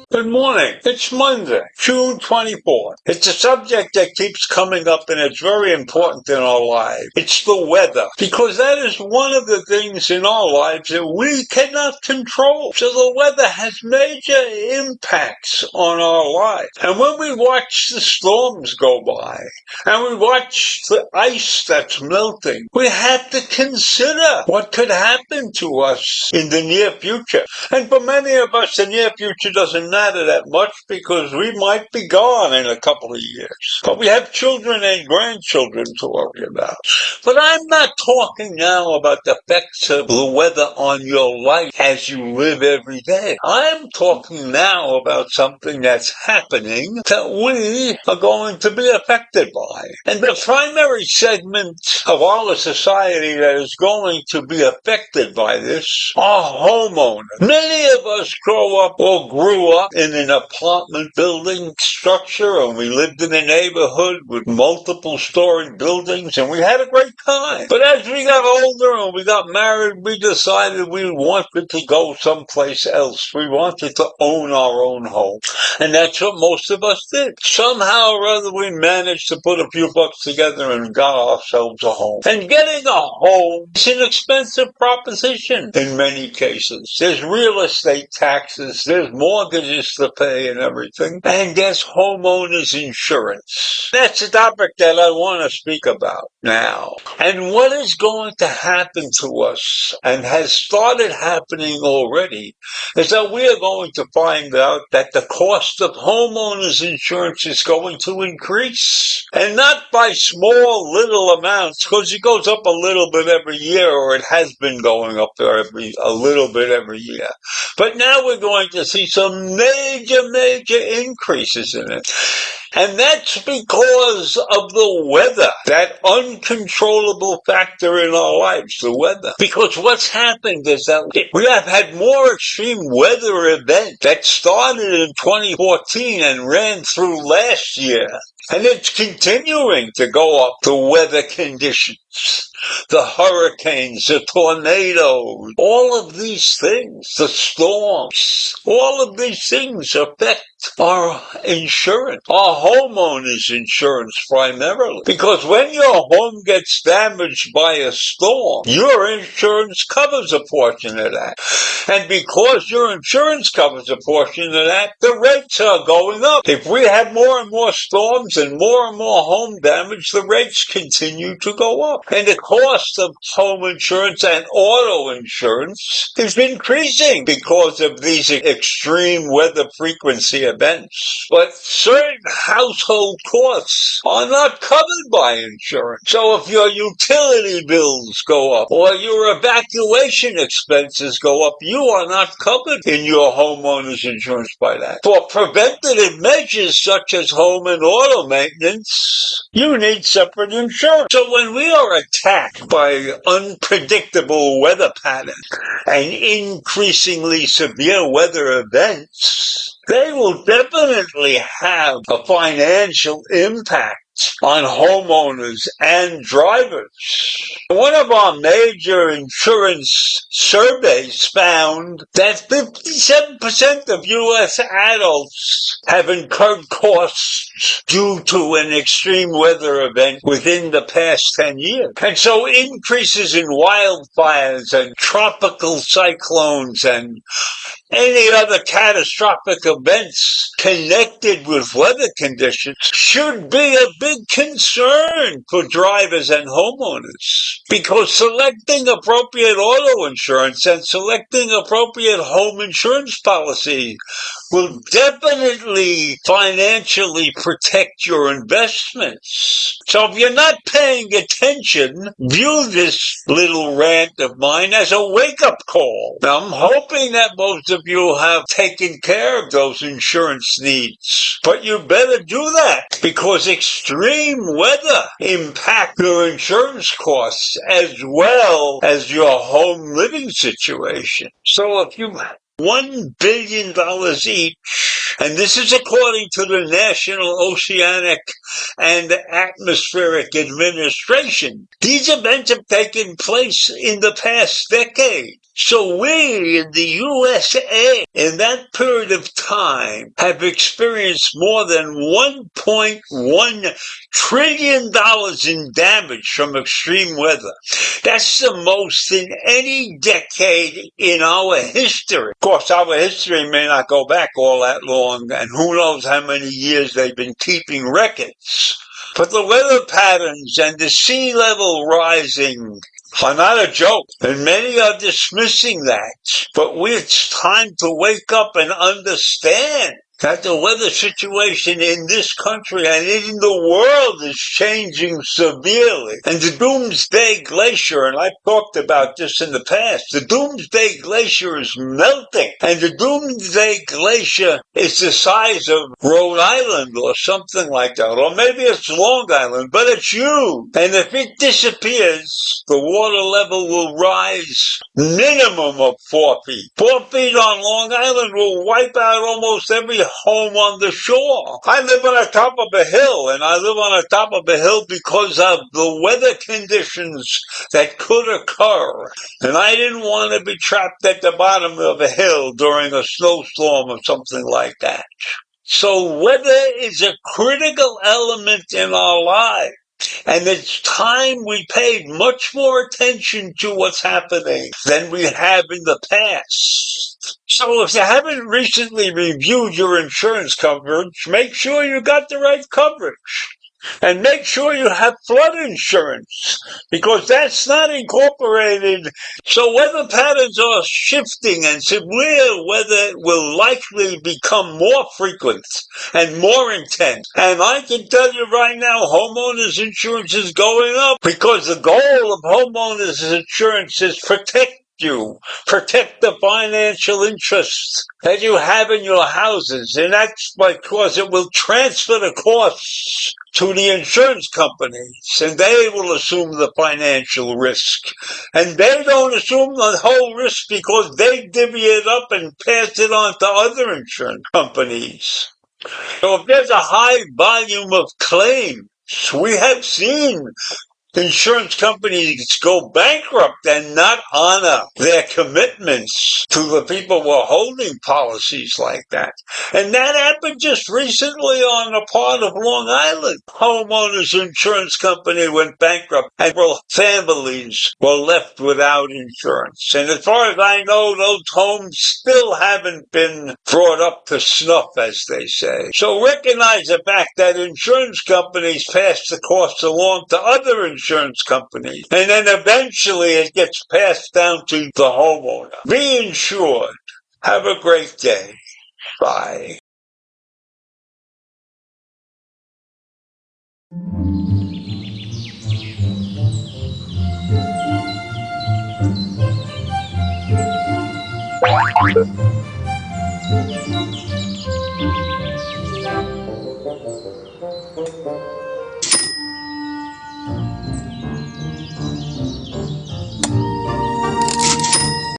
Good morning. It's Monday, June 24th. It's a subject that keeps coming up and it's very important in our lives. It's the weather. Because that is one of the things in our lives that we cannot control. So the weather has major impacts on our lives. And when we watch the storms go by and we watch the ice that's melting, we have to consider what could happen to us in the near future. And for many of us, the near future doesn't matter that much because we might be gone in a couple of years. But we have children and grandchildren to worry about. But I'm not talking now about the effects of the weather on your life as you live every day. I'm talking now about something that's happening that we are going to be affected by. And the primary segment of our society that is going to be affected by this are homeowners. Many of us grow up or grew up in an apartment building structure, and we lived in a neighborhood with multiple story buildings, and we had a great time. But as we got older and we got married, we decided we wanted to go someplace else. We wanted to own our own home. And that's what most of us did. Somehow or other we managed to put a few bucks together and got ourselves a home. And getting a home is an expensive proposition in many cases. There's real estate taxes, there's mortgages to pay and everything, and there's homeowners insurance. That's a topic that I want to speak about now. And what is going to happen to us, and has started happening already, is that we are going to find out that the cost of homeowners insurance is going to increase. And not by small little amounts, because it goes up a little bit every year, or it has been going up a little bit every year. But now we're going to see some major increases in it. And that's because of the weather, that uncontrollable factor in our lives, the weather. Because what's happened is that we have had more extreme weather events that started in 2014 and ran through last year. And it's continuing to go up, the weather conditions, the hurricanes, the tornadoes, all of these things, the storms, all of these things affect our insurance, our homeowners insurance primarily. Because when your home gets damaged by a storm, your insurance covers a portion of that. And because your insurance covers a portion of that, the rates are going up. If we have more and more storms and more home damage, the rates continue to go up. And the cost of home insurance and auto insurance is increasing because of these extreme weather frequency events. But certain household costs are not covered by insurance. So if your utility bills go up or your evacuation expenses go up, you are not covered in your homeowner's insurance by that. For preventative measures such as home and auto maintenance, you need separate insurance. So when we are attacked by unpredictable weather patterns and increasingly severe weather events, they will definitely have a financial impact on homeowners and drivers. One of our major insurance surveys found that 57% of U.S. adults have incurred costs due to an extreme weather event within the past 10 years. And so increases in wildfires and tropical cyclones and any other catastrophic events connected with weather conditions should be a big concern for drivers and homeowners, because selecting appropriate auto insurance and selecting appropriate home insurance policy will definitely financially protect your investments. So if you're not paying attention, view this little rant of mine as a wake-up call. Now, I'm hoping that most of you have taken care of those insurance needs, but you better do that, because extreme weather impacts your insurance costs as well as your home living situation. So if you $1 billion each, and this is according to the National Oceanic and Atmospheric Administration. These events have taken place in the past decade. So we in the USA, in that period of time, have experienced more than $1.1 trillion in damage from extreme weather. That's the most in any decade in our history. Of course, our history may not go back all that long, and who knows how many years they've been keeping records. But the weather patterns and the sea level rising are not a joke, and many are dismissing that. But it's time to wake up and understand that the weather situation in this country and in the world is changing severely. And the Doomsday Glacier, and I've talked about this in the past, the Doomsday Glacier is melting. And the Doomsday Glacier is the size of Rhode Island or something like that. Or maybe it's Long Island, but it's huge. And if it disappears, the water level will rise minimum of 4 feet. 4 feet on Long Island will wipe out almost every home on the shore. I live on the top of a hill, and I live on the top of a hill because of the weather conditions that could occur. And I didn't want to be trapped at the bottom of a hill during a snowstorm or something like that. So weather is a critical element in our lives. And it's time we paid much more attention to what's happening than we have in the past. So if you haven't recently reviewed your insurance coverage, make sure you got the right coverage. And make sure you have flood insurance, because that's not incorporated. So weather patterns are shifting, and severe weather will likely become more frequent and more intense. And I can tell you right now, homeowners insurance is going up, because the goal of homeowners insurance is protect the financial interests that you have in your houses, and that's because it will transfer the costs to the insurance companies, and they will assume the financial risk. And they don't assume the whole risk because they divvy it up and pass it on to other insurance companies. So if there's a high volume of claims, we have seen insurance companies go bankrupt and not honor their commitments to the people who are holding policies like that. And that happened just recently on a part of Long Island. Homeowners insurance company went bankrupt and families were left without insurance. And as far as I know, those homes still haven't been brought up to snuff, as they say. So recognize the fact that insurance companies pass the costs along to other insurance companies, and then eventually it gets passed down to the homeowner. Be insured. Have a great day. Bye.